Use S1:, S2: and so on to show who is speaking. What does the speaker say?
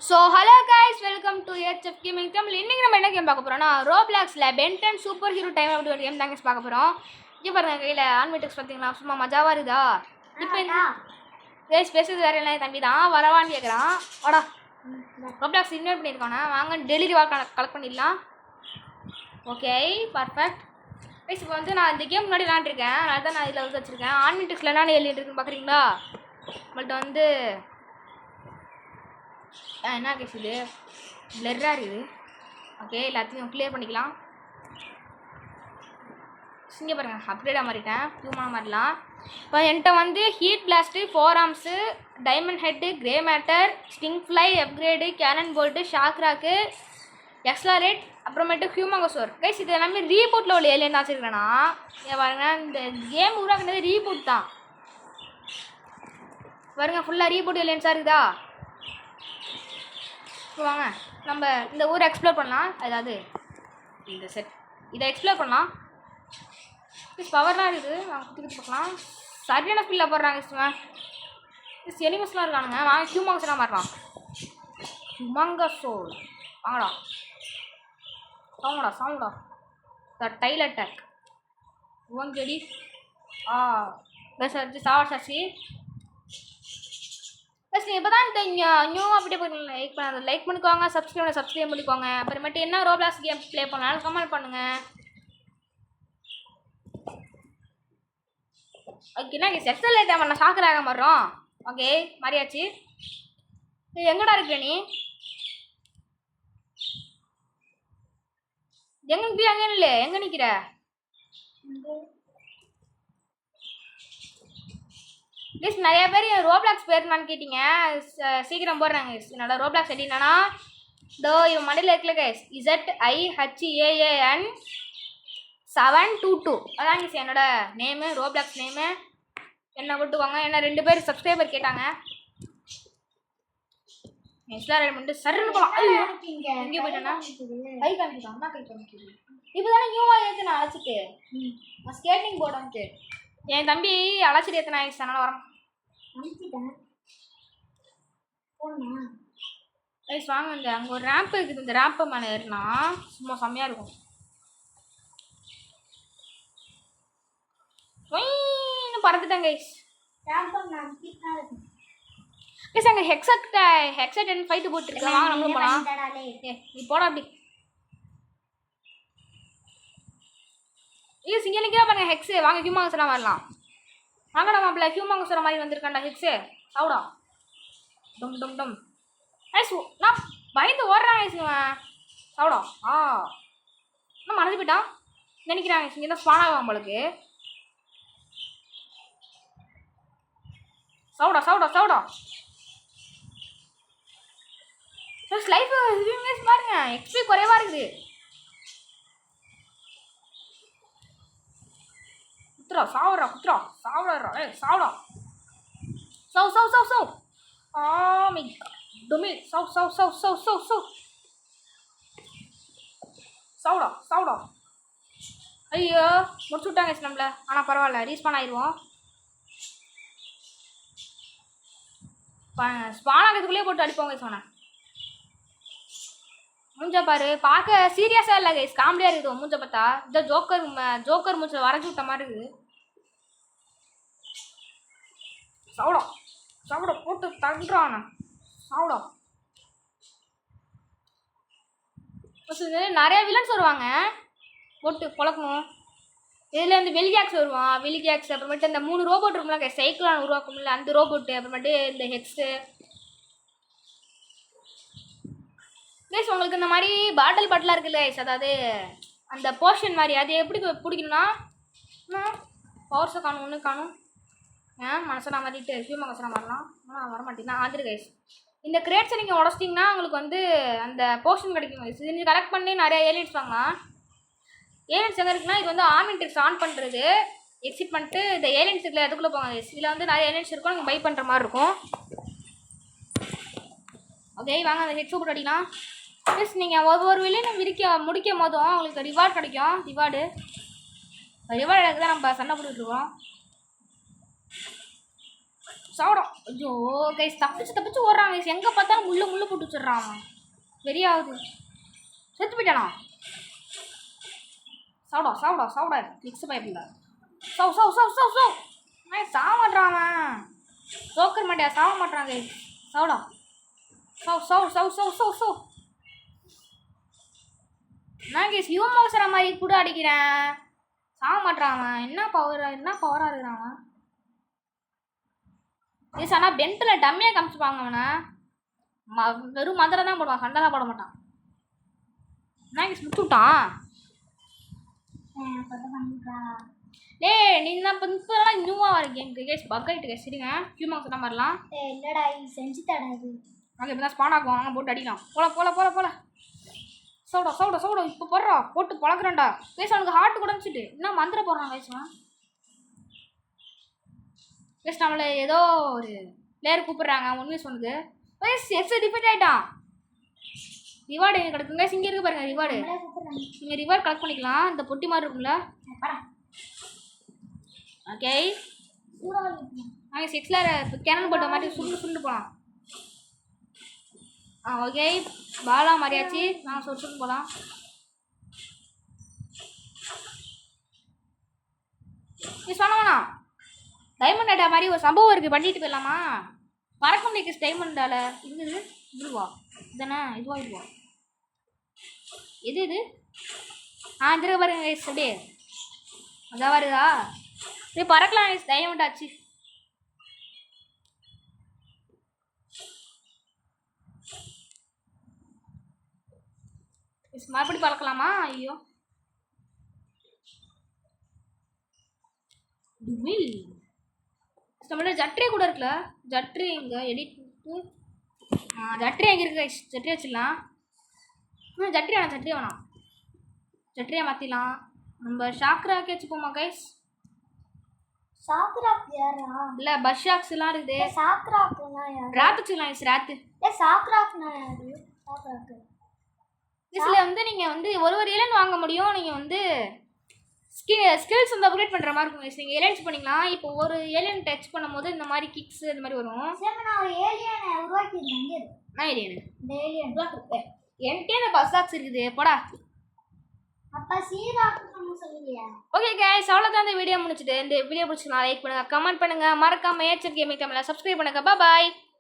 S1: So hello guys, welcome to HF gaming Tamil. இன்றைக்கி நம்ம என்ன கேம் பார்க்க போகிறோம்னா, ரோப்ளாக்ஸில் பென்டன் சூப்பர் ஹீரோ டைம் அப்படி ஒரு கேம் தாங்க பார்க்க போகிறோம். இங்கே பாருங்கள், கையில் ஆன்மீட்டக்ஸ் பார்த்தீங்களா, சும்மா மஜாவாக இருக்குதா? இப்போ கைஸ் பேசுறது வேறு என்ன தம்பி தான் வரவான்னு கேட்குறான். வாடா, ரோப்ளாக்ஸ் இன்வைட் பண்ணியிருக்கானே, வாங்க டெலிவரி கலெக்ட் பண்ணிடலாம். Okay, perfect. கைஸ் இப்போ வந்து நான் இந்த கேம் முன்னாடி விளாண்டுருக்கேன், அதனால தான் நான் இதில் வந்து வச்சுருக்கேன். ஆன்மீட்டக்ஸில் என்னென்ன எழுதிட்டு இருக்குன்னு பார்க்குறீங்களா? நம்மள்ட்ட வந்து என்ன கேஸ் இது பிளர்ராக இருக்குது. ஓகே, எல்லாத்தையும் கிளியர் பண்ணிக்கலாம். இங்கே பாருங்கள், அப்கிரேடாக மாறிட்டேன், ஹியூமனாக மாறலாம். இப்போ என்கிட்ட வந்து heatblast, 4 arms, diamondhead, grey matter, stinkfly, upgrade, cannonbolt, shockrock, accelerate, அப்புறமேட்டு ஹியூமங்கோசோர். கைஸ் இது எல்லாமே ரீபூட்டில் உள்ள ஏலியன் தான் வச்சுருக்கேன்னா. ஏன் பாருங்கள், இந்த கேம் உருவாக்குனது ரீபூட் தான். பாருங்கள், ஃபுல்லாக ரீபூட் ஏலியன்ஸாக இருக்குதா? வாங்க நம்ம இந்த ஊரை எக்ஸ்ப்ளோர் பண்ணலாம். அதாவது இந்த செட் இதை எக்ஸ்ப்ளோர் பண்ணலாம். பவர்லாம் இருக்குது, வாங்க குத்தி குத்தி பார்க்கலாம். சரியான ஸ்பீடில் போடுறாங்க இஸ்டுவேன். எலிமஸ்லாம் இருக்கானுங்க. வாங்க ஹியூமங்ஸ்லாம் மாறலாம். ஹியூமங்கஸோல் வாங்கடா, சாங்கடா த டைல் அட்டாக் ஓங்கடி பெஸ் அடிச்சு சாவாச்சாச்சு. ப்ளஸ் இப்போ தான் இந்த நியூவாக அப்படியே போய் லைக் பண்ணிக்கோங்க, சப்ஸ்கிரைப் பண்ணிக்கோங்க. அப்புறமேட்டு என்ன ரோப்ளாக்ஸ் கேம் ப்ளே பண்ணாலும் கமெண்ட் பண்ணுங்கள். ஓகே, என்ன எக்ஸல் லைட்டாக பண்ண ஷாக்கராக மாறுறோம். ஓகே, மாறியாச்சு. எங்கடா இருக்க நீ? எங்கே போய் அங்கே இல்லை, எங்கே நிற்கிற? ப்ளீஸ் நிறைய பேர் ரோப்ளாக்ஸ் பேர் நான் கேட்டிங்க, சீக்கிரம் போடுறாங்க. என்னோட ரோப்ளாக்ஸ் எப்படின்னா, இதோ இவன் மண்டியில் இருக்குல்ல கைஸ், ZIHAAN 722 அதான் கைஸ் என்னோட நேமு, ரோப்ளாக்ஸ் நேமு. என்ன கூட்டுவாங்க, என்ன 2 பேர் சப்ஸ்கிரைபர் கேட்டாங்க. எக்ஸ்ட்ரா 2 மினிட் சருன்னு போகலாம். ஐயோ எங்கே போயிட்டேன்னா கை காமிக்கிட்டோம், அம்மா கை காமிக்கிது. இப்போ தானே நியூவாக ஏற்று நான் அழைச்சிட்டு நான் ஸ்கேட்டிங் போர்டு என் தம்பி அழைச்சிட்டு எத்தனை ஆயிடுச்சு, அதனால் வரேன். கைஸ் வாங்க, இந்த அங்கே ஒரு ரேம்ப் இருக்குது, இந்த ரேம்பை மேலே ஏறினா சும்மா செம்மையாக இருக்கும். இன்னும் பறந்துட்டேன் கைஸ். கைஸ் அங்கே ஹெக்ஸட் ஃபைட்டு போட்டுருக்கேன், வாங்க நம்மளும் போகலாம். நீ போடா அப்படி. ஐயோ இங்கே நிற்கிறா பாருங்க ஹெக்ஸு, வாங்க ஹியூமங்கஸ்லாம் வரலாம். வாங்கடா மாப்பிள்ள, ஹியூமங்கஸ் மாதிரி வந்திருக்காண்டா ஹெக்ஸு. சாவுடா டும் டும் டும். ஐசு நான் பயந்து ஓடுறான் ஐசுவேன். சாவுடா இன்னும் மறைஞ்சு போயிட்டான். நினைக்கிறாங்க இங்கே தான் ஸ்பான் ஆகும் நம்மளுக்கு. சாவுடா லைஃப் பாருங்க, எக்ஸ்பி குறைவா இருக்குது. குத்துறா சாவுடா சாவுடா சவ் ஆமி டுமி சவ் சாவுடா. ஐயோ முடிச்சு விட்டாங்க நம்மள. ஆனால் பரவாயில்ல, ரீஸ்பான் ஆயிடுவோம். ஸ்பான் ஆகிறதுக்குள்ளேயே போட்டு அடிப்போங்க சொன்னேன். மூஞ்ச பாரு, பார்க்க சீரியஸாக இல்லை கைஸ், காமெடியாக இருக்குது மூஞ்ச பார்த்தா. இந்த ஜோக்கர் மூஞ்சில் வரைஞ்சி விட்ட மாதிரி இருக்குது. சாவுடா போட்டு தண்டுறான். சாவுடா. நிறைய வில்லன்ஸ் வருவாங்க போட்டு பொழக்கணும். இதில் வந்து வெலிகேக்ஸ் வருவான், அப்புறமேட்டு இந்த 3 ரோபோட் இருக்கும்ல சைக்கிளான் உருவாக்கும் இல்லை அந்த ரோபோட்டு, அப்புறமேட்டு இந்த ஹெக்ஸு. கைஸ் உங்களுக்கு இந்த மாதிரி பாட்டிலாக இருக்குல்ல கைஸ், அதாவது அந்த போர்ஷன் மாதிரி, அது எப்படி பிடிக்கணும்னா பவர்ஸை காணும் மனசனா மாற்றிட்டு ஹியூமங்கஸாக மாறலாம். ஆனால் வரமாட்டேங்கன்னா ஆந்திரு கைஸ். இந்த கிரேட்ஸை நீங்கள் உடச்சிட்டிங்கன்னா உங்களுக்கு வந்து அந்த போர்ஷன் கிடைக்கும் கைஸ். இது நீங்கள் கலெக்ட் பண்ணி நிறைய ஏலியன்ஸ் வாங்கலாம். ஏலியன்ஸ் எங்கே இருக்குன்னா, இது வந்து ஆர்மெண்ட்ரிக்ஸ் ஆன் பண்ணுறது எக்ஸிட் பண்ணிட்டு இந்த ஏலியன்ஸ் இருக்குல்ல அதுக்குள்ளே போங்க கைஸ். இதில் வந்து நிறைய ஏலியன்ஸ் இருக்கும், நீங்கள் பை பண்ணுற மாதிரி இருக்கும். ஓகே வாங்க, அந்த ஹெட் சூப்பர் அடிக்கலாம். ப்ளஸ் நீங்கள் ஒவ்வொரு விலையும் முடிக்கும் போதும் உங்களுக்கு ரிவார்டு கிடைக்கும். ரிவார்டு எடுக்க தான் நம்ம சண்டை போட்டுருக்கோம். சாப்பிடும். ஐயோ கைஸ் தப்பிச்சு ஓடுறாங்க கைஸ். எங்கே பார்த்தாலும் முள்ளு போட்டு வச்சிடுறான். வெறியாகுது. செத்து போயிட்டானா? சாப்பிட மிக்ஸ் பைப்பில் சவ் நான் சாக மாட்டான். ஜோக்கர் மாட்டியா சாக மாட்டான் கைஸ். சாப்பிடா சவ் நான் கைஸ் யூமோசர மாதிரி கூட அடிக்கிறேன். சாக மாட்டான். என்ன பவராக இருக்கிறான் கைஸ். ஆனால் பென்ட்டில் டம்மியாக காமிச்சுப்பாங்க அவனை. வெறும் மந்திரம் தான் போடுவான், சண்டை தான் போட மாட்டான். என்ன கைஸ் முடிச்சு விட்டான். நீ நான் இப்போலாம் நியூவாக வர கேம் கேஸ் பக் ஆகிட்டு கேஸ். சரிங்க ஹியூமன் சொன்ன மாதிரிலாம்
S2: இல்லைடா இது செஞ்சு தடாது.
S1: அங்கே இப்போ தான் ஸ்பான் ஆகுவாங்க, போட்டு அடிக்கலாம். போல சவுடா இப்போ போட்டு பழக்கிறேன்டா கேஸ். அவனுக்கு ஹார்ட் கூட வச்சுட்டு இன்னும் மந்திரம் போடுறான் கேஸ்லாம். கேஸ் நம்மளை ஏதோ ஒரு பிளேயர் கூப்பிட்றாங்க. உண்மையை சொன்னது கேஸ். எஸ் டிஃபெக்ட் ஆகிட்டான். ரிவார்டு எங்கே கிடக்குங்க? இங்கே இருக்கு பாருங்க ரிவார்டு. நீங்கள் ரிவார்டு கலெக்ட் பண்ணிக்கலாம். இந்த பொட்டி மாதிரி இருக்கும்ல. ஓகே நாங்கள் 6ல் கேனல் போட்ட மாதிரி சுண்டு போகலாம். ஓகே பாலா மாதிரியாச்சு. நாங்கள் சுண்டு போகலாம். நீ சொன்ன வேணாம். டைமண்ட் ஐட்டா மாதிரி ஒரு சம்பவம் இருக்குது, பண்ணிட்டு போயிடலாமா? பறக்க முடியாது டைமண்டால். இது இதுவா இதுதானே? இதுவா இது திரும்ப பாருங்க அப்படியே அதான் வருதா? இது பறக்கலாம் டைமண்ட் ஆச்சு. மறுபடி பறக்கலாமா? ஐயோ நம்மளோட ஜட்ரி கூட இருக்குல்ல. ஜட்ரி எங்கே எடிட் ஜட்ரி எங்கே இருக்கு கைஸ்? ஜட்ரி வச்சிடலாம். ஜட்ரி வேணாம். ஜட்ரியை மாற்றிடலாம். நம்ம ஷாக்ராக்கே வச்சுப்போமா கைஸ்?
S2: சாக்ராக் யாரா?
S1: இல்ல பஷாக்ஸ்லாம் இருக்குது.
S2: சாக்ராக்னா யாரு?
S1: ராத் வச்சுக்கலாம் கைஸ். ராத்து
S2: சாக்ராக்னா யாரு? சாக்ராக்
S1: இதுல வந்து நீங்க வந்து ஒரு ஏலியன் வாங்க முடியும். நீங்க வந்து ஸ்கில்ஸ் வந்து அப்கிரேட் பண்ற மாதிரி இருக்கும் கைஸ். நீங்க ஏலியன்ஸ் பண்ணிக்கலாம். இப்போ ஒரு ஏலியன் டச் பண்ணும்போது இந்த மாதிரி கிக்ஸ் இந்த மாதிரி வரும்.
S2: சரி நான் ஒரு ஏலியனை உருவாக்கிட்டேன்.
S1: நான் ஏலியன்
S2: இந்த ஏலியன்
S1: உருவாக்கிட்டேன். என்கிட்ட இந்த பஷாக்ஸ் இருக்குது. போடா.
S2: அப்பா சீராக்னு சொல்லியா?
S1: ஓகே கைஸ் அவ்வளோதான் இந்த வீடியோ முடிச்சுட்டு. இந்த வீடியோ பிடிச்சினா லைக் பண்ணுங்க, கமெண்ட் பண்ணுங்க, மறக்காம ஏச்சர் கேமிங் தமிழை சப்ஸ்கிரைப் பண்ணுங்க. பாய்.